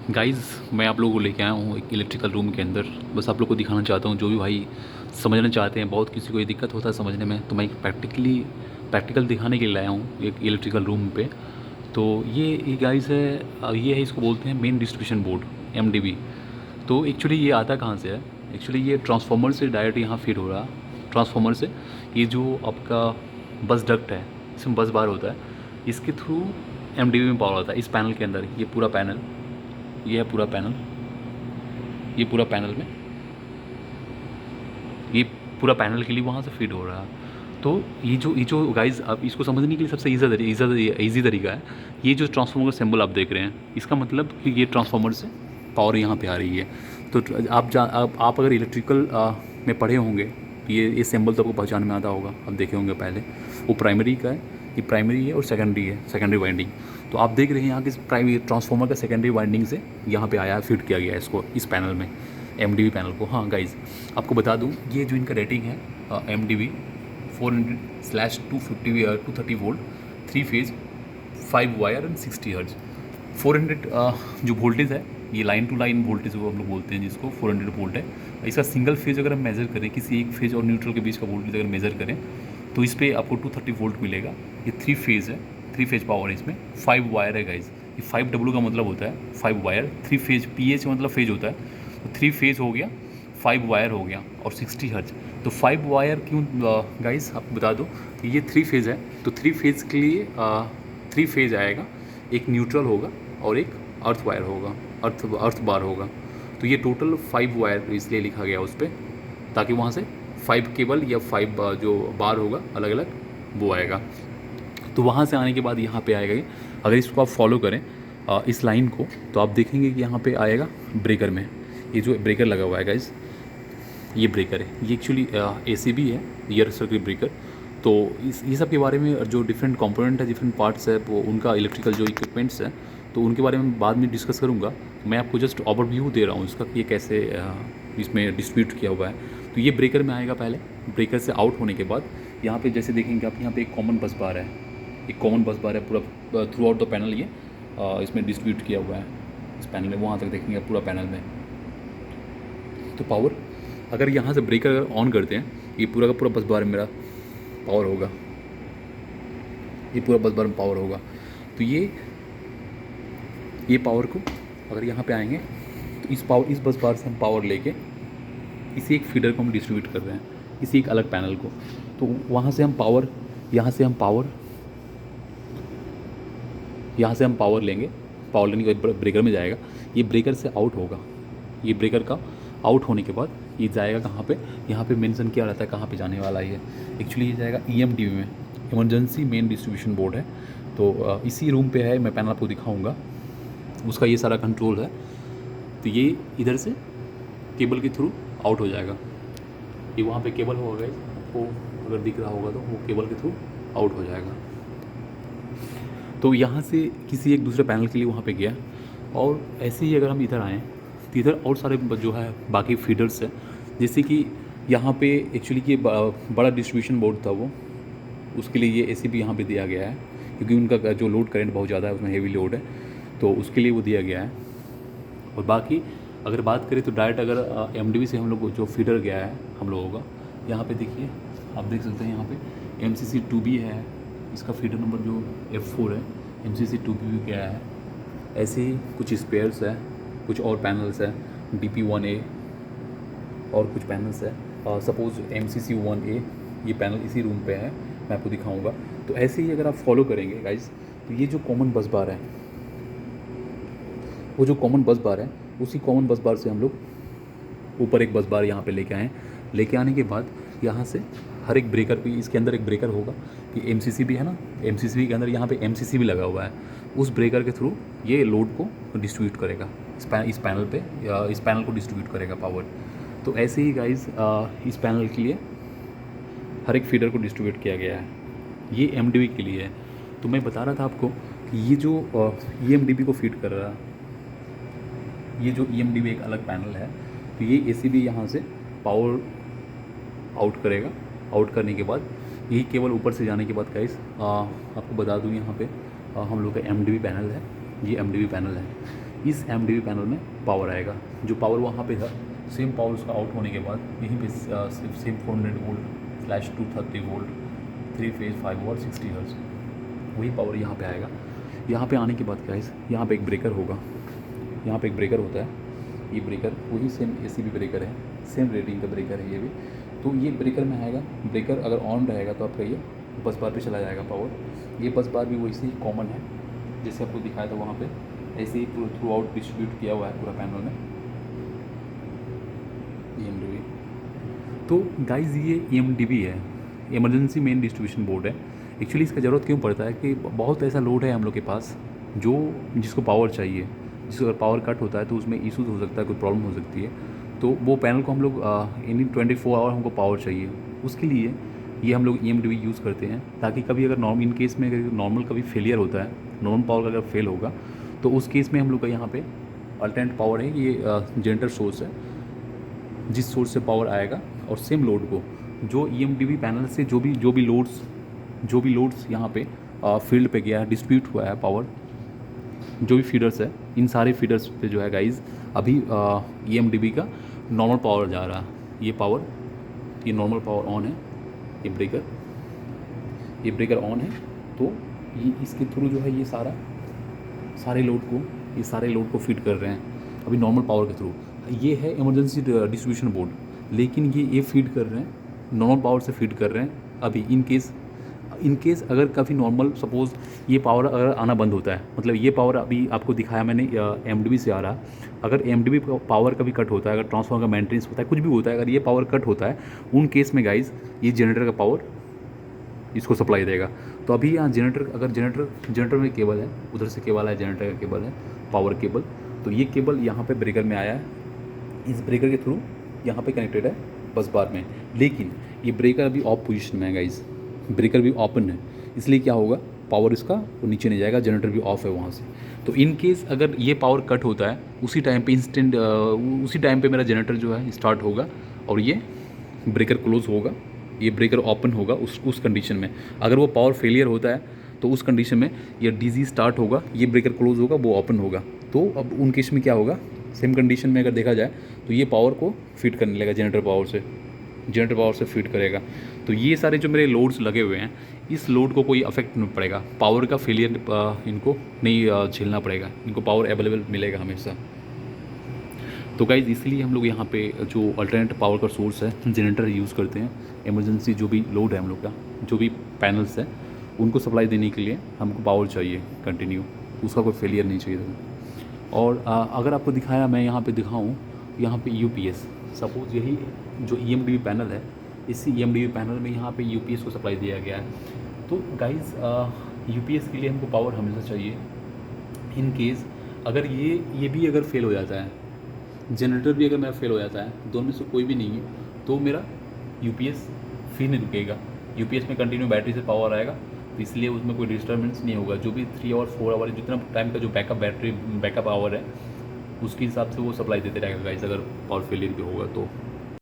Guys, मैं आप लोगों को लेके आया हूँ एक इलेक्ट्रिकल रूम के अंदर। बस आप लोग को दिखाना चाहता हूँ, जो भी भाई समझना चाहते हैं, बहुत किसी को ये दिक्कत होता है समझने में, तो मैं एक प्रैक्टिकल दिखाने के लिए लाया हूँ एक इलेक्ट्रिकल रूम पे। तो ये गाइज़ है, ये है, इसको बोलते हैं मेन डिस्ट्रीब्यूशन बोर्ड, एमडीबी। तो एक्चुअली ये आता कहाँ से है? एक्चुअली ये ट्रांसफार्मर से डायरेक्ट यहाँ फीड हो रहा है। ट्रांसफार्मर से ये जो आपका बस डक्ट है, इसमें बस बार होता है, इसके थ्रू एमडीबी में पावर आता है। इस पैनल के अंदर ये पूरा पैनल, ये है पूरा पैनल, ये पूरा पैनल में, ये पूरा पैनल के लिए वहाँ से फीड हो रहा है। तो ये जो गाइज, आप इसको समझने के लिए सबसे ईजी तरीका है, ये जो ट्रांसफार्मर का सिंबल आप देख रहे हैं, इसका मतलब कि ये ट्रांसफार्मर से पावर यहाँ पे आ रही है। तो आप अगर इलेक्ट्रिकल में पढ़े होंगे तो ये सिंबल तो आपको पहचान में आता होगा, आप देखे होंगे पहले। वो प्राइमरी का है, ये प्राइमरी है, और सेकेंडरी है, सेकेंडरी वाइंडिंग। तो आप देख रहे हैं यहाँ कि प्राइमरी ट्रांसफार्मर का सेकेंडरी वाइंडिंग से यहाँ पे आया, फिट किया गया है इसको, इस पैनल में, एमडीबी पैनल को। हाँ गाइज, आपको बता दूँ, ये जो इनका रेटिंग है IMDb 400/250 230 volt, 3 phase, 5 wire and 60 hertz. 400 जो वोल्टेज है, ये लाइन टू लाइन वोल्टेज वो हम लोग बोलते हैं जिसको, 400 वोल्ट है। इसका सिंगल फेज अगर हम मेज़र करें, किसी एक फेज और न्यूट्रल के बीच का वोल्टेज अगर मेज़र करें, तो इस पर आपको 230 वोल्ट मिलेगा। ये 3 फेज़ है, 3 फेज पावर है इसमें, 5 वायर है गाइज। ये 5W का मतलब होता है 5 वायर, 3 फेज, PH मतलब फेज होता है, तो 3 फेज हो गया, 5 वायर हो गया, और 60 हर्ट्ज। तो 5 वायर क्यों गाइस, आपको बता दो कि ये 3 फेज़ है, तो 3 फेज़ के लिए 3 फेज़ आएगा, एक न्यूट्रल होगा और एक अर्थ वायर होगा, अर्थ बार होगा। तो ये टोटल 5 वायर इसलिए लिखा गया उस पर, ताकि वहाँ से 5 केबल या 5 जो बार होगा अलग अलग, वो आएगा। तो वहाँ से आने के बाद यहाँ पे आएगा ये। अगर इसको आप फॉलो करें इस लाइन को, तो आप देखेंगे कि यहाँ पे आएगा ब्रेकर में, ये जो ब्रेकर लगा हुआ है गाइज, ये ब्रेकर है, ये एक्चुअली ACB है, एयर सर्किट ब्रेकर। तो ये सब के बारे में जो डिफरेंट कंपोनेंट है, डिफरेंट पार्ट्स है, वो उनका इलेक्ट्रिकल जो इक्विपमेंट्स है, तो उनके बारे में बाद में डिस्कस करूँगा। मैं आपको जस्ट ओवरव्यू दे रहा हूँ इसका कि ये कैसे इसमें डिस्ट्रीब्यूट किया हुआ है। तो ये ब्रेकर में आएगा पहले। ब्रेकर से आउट होने के बाद यहाँ पे जैसे देखेंगे आप, यहाँ पे एक कॉमन बस बार है, एक कॉमन बस बार है पूरा थ्रू आउट द पैनल। ये इसमें डिस्ट्रीब्यूट किया हुआ है इस पैनल में, वहाँ तक देखेंगे पूरा पैनल में। तो पावर, अगर यहाँ से ब्रेकर अगर ऑन करते हैं, ये पूरा का पूरा बस बार में मेरा पावर होगा, ये पूरा बस बार में पावर होगा। तो ये पावर को अगर यहाँ पे आएंगे, तो इस बस बार से हम पावर लेके इसी एक फीडर को हम डिस्ट्रीब्यूट कर रहे हैं, इसी एक अलग पैनल को। तो वहाँ से हम पावर, यहाँ से हम पावर लेंगे, पावर लेने के बाद ब्रेकर में जाएगा, ये ब्रेकर से आउट होगा। ये ब्रेकर का आउट होने के बाद ये जाएगा कहाँ पे, यहाँ पे मेंशन किया रहता है कहाँ पे जाने वाला है। एक्चुअली ये जाएगा EMDB में, इमरजेंसी मेन डिस्ट्रीब्यूशन बोर्ड है। तो इसी रूम पे है, मैं पैनल आपको दिखाऊंगा, उसका ये सारा कंट्रोल है। तो ये इधर से केबल के थ्रू आउट हो जाएगा, ये वहाँ पे केबल होगा, आपको अगर दिख रहा होगा तो वो केबल के थ्रू आउट हो जाएगा। तो यहाँ से किसी एक दूसरे पैनल के लिए वहाँ पे गया। और ऐसे ही अगर हम इधर आएँ, तो इधर और सारे जो है बाकी फीडर्स हैं, जैसे कि यहाँ पे एक्चुअली ये बड़ा डिस्ट्रीब्यूशन बोर्ड था, वो उसके लिए ये ACB यहाँ पे दिया गया है, क्योंकि उनका जो लोड करंट बहुत ज़्यादा है, उसमें हेवी लोड है, तो उसके लिए वो दिया गया है। और बाकी अगर बात करें तो डायरेक्ट अगर MDB से हम लोग जो फीडर गया है हम लोगों का, यहाँ पे देखिए, आप देख सकते हैं यहाँ पे MCC 2B है, इसका फीडर नंबर जो F4 है, MCC 2B भी गया है। ऐसे ही कुछ स्पेयर्स है, कुछ और पैनल्स है, DP1A और कुछ पैनल्स है। सपोज़ MCC 1A, ये पैनल इसी रूम पे है, मैं आपको दिखाऊंगा। तो ऐसे ही अगर आप फॉलो करेंगे गाइज, तो ये जो कॉमन बस बार है, वो जो कॉमन बस बार है, उसी कॉमन बस बार से हम लोग ऊपर एक बस बार यहाँ पे लेके आए। लेके आने के बाद यहाँ से हर एक ब्रेकर पे, इसके अंदर एक ब्रेकर होगा कि MCC भी है ना, MCC के अंदर यहाँ पे MCC भी लगा हुआ है। उस ब्रेकर के थ्रू ये लोड को डिस्ट्रीब्यूट करेगा इस पैनल पे, या इस पैनल को डिस्ट्रीब्यूट करेगा पावर। तो ऐसे ही गाइज इस पैनल के लिए हर एक फीडर को डिस्ट्रीब्यूट किया गया है, ये MDB के लिए है। तो मैं बता रहा था आपको कि ये जो EMDB को फीड कर रहा है, ये जो EMDB एक अलग पैनल है, तो ये ACB यहाँ से पावर आउट करेगा। आउट करने के बाद यही केवल ऊपर से जाने के बाद गाइस आपको बता दूँ, यहाँ पे हम लोग का MDB पैनल है, ये MDB पैनल है। इस एमडीबी पैनल में पावर आएगा। जो पावर वहाँ पे था सेम पावर उसका आउट होने के बाद यहीं पे same 400 volt / 230 volt 3 phase 5 what 60 hertz वही पावर यहाँ पे आएगा। यहाँ पे आने के बाद गाइस यहाँ पे एक ब्रेकर होगा, यहाँ पे एक ब्रेकर होता है। ये ब्रेकर वही सेम एसीबी ब्रेकर है, सेम रेटिंग का ब्रेकर है ये भी। तो ये ब्रेकर में आएगा, ब्रेकर अगर ऑन रहेगा तो आपका ये बस बार पे चला जाएगा पावर। ये बस बार भी वैसे ही कॉमन है जैसे आपको दिखाया था वहाँ पे, ऐसे ही थ्रू आउट डिस्ट्रीब्यूट किया हुआ है पूरा पैनल में EMDB। तो गाइज ये EMDB है, इमरजेंसी मेन डिस्ट्रीब्यूशन बोर्ड है। एक्चुअली इसका ज़रूरत क्यों पड़ता है कि बहुत ऐसा लोड है हम लोग के पास जिसको पावर चाहिए, जिसको अगर पावर कट होता है तो उसमें इशूज़ हो सकता है, कोई प्रॉब्लम हो सकती है। तो वो पैनल को हम लोग एनी 24 आवर हमको पावर चाहिए, उसके लिए ये हम लोग EMDB यूज़ करते हैं ताकि कभी अगर इन केस में अगर नॉर्मल कभी फेलियर होता है, नॉर्मल पावर अगर फेल होगा तो उस केस में हम लोग का यहाँ पे अल्टरनेट पावर है। ये जनरेटर सोर्स है जिस सोर्स से पावर आएगा और सेम लोड को जो EMDB पैनल से जो भी लोड्स यहाँ पे फील्ड पे गया है, डिस्ट्रीब्यूट हुआ है पावर, जो भी फीडर्स है, इन सारे फीडर्स पे जो है गाइज अभी EMDB का नॉर्मल पावर जा रहा है। ये नॉर्मल पावर ऑन है, ये ब्रेकर ऑन है। तो ये इसके थ्रू जो है ये सारे लोड को फीड कर रहे हैं अभी नॉर्मल पावर के थ्रू। ये है इमरजेंसी डिस्ट्रीब्यूशन बोर्ड, लेकिन ये फीड कर रहे हैं नॉर्मल पावर से फीड कर रहे हैं अभी। इन केस अगर काफ़ी नॉर्मल सपोज़ ये पावर अगर आना बंद होता है, मतलब ये पावर अभी आपको दिखाया मैंने EMDB से आ रहा, अगर EMDB पावर कभी कट होता है, अगर ट्रांसफार्मर का मेंटेनेंस होता है, कुछ भी होता है, अगर ये पावर कट होता है उन केस में गाइज ये जनरेटर का पावर इसको सप्लाई देगा। तो अभी यहाँ जनरेटर में केबल है, उधर से केबल है, जनरेटर का केबल है, पावर केबल। तो ये केबल यहाँ पे ब्रेकर में आया है, इस ब्रेकर के थ्रू यहाँ पे कनेक्टेड है बस बार में। लेकिन ये ब्रेकर अभी ऑफ पोजीशन में है गाइज, ब्रेकर भी ओपन है, इसलिए क्या होगा पावर इसका वो नीचे नहीं जाएगा, जनरेटर भी ऑफ है वहाँ से। तो इन केस अगर ये पावर कट होता है उसी टाइम पे मेरा जनरेटर जो है स्टार्ट होगा और ये ब्रेकर क्लोज होगा, ये ब्रेकर ओपन होगा उस कंडीशन में। अगर वो पावर फेलियर होता है तो उस कंडीशन में ये डीजी स्टार्ट होगा, ये ब्रेकर क्लोज होगा, वो ओपन होगा। तो अब उन केस में क्या होगा, सेम कंडीशन में अगर देखा जाए तो ये पावर को फीड करने लगेगा, जनरेटर पावर से फीड करेगा। तो ये सारे जो मेरे लोड्स लगे हुए हैं, इस लोड को कोई अफेक्ट नहीं पड़ेगा, पावर का फेलियर इनको नहीं झेलना पड़ेगा, इनको पावर अवेलेबल मिलेगा हमेशा। तो गाइज इसलिए हम लोग यहाँ पे जो अल्टरनेट पावर का सोर्स है जनरेटर यूज़ करते हैं। इमरजेंसी जो भी लोड है हम लोग का, जो भी पैनल्स है उनको सप्लाई देने के लिए हमको पावर चाहिए कंटिन्यू, उसका कोई फेलियर नहीं चाहिए था। और अगर आपको दिखाया, मैं यहाँ पे दिखाऊँ, यहाँ पे UPS सपोज़ यही जो EMDB पैनल है, इसी EMDB पैनल में यहाँ पे UPS को सप्लाई दिया गया है। तो गाइज़ UPS के लिए हमको पावर हमेशा चाहिए। इन केस अगर ये भी अगर फेल हो जाता है, जनरेटर भी अगर मेरा फेल हो जाता है, दोनों में से कोई भी नहीं है, तो मेरा UPS फिर नहीं रुकेगा। UPS में कंटिन्यू बैटरी से पावर आएगा, तो इसलिए उसमें कोई डिस्टर्बेंस नहीं होगा। जो भी 3 आवर 4 आवर जितना टाइम का जो बैकअप आवर है उसके हिसाब से वो सप्लाई देते रहेगा गाइस, अगर पावर फेलियर भी होगा तो।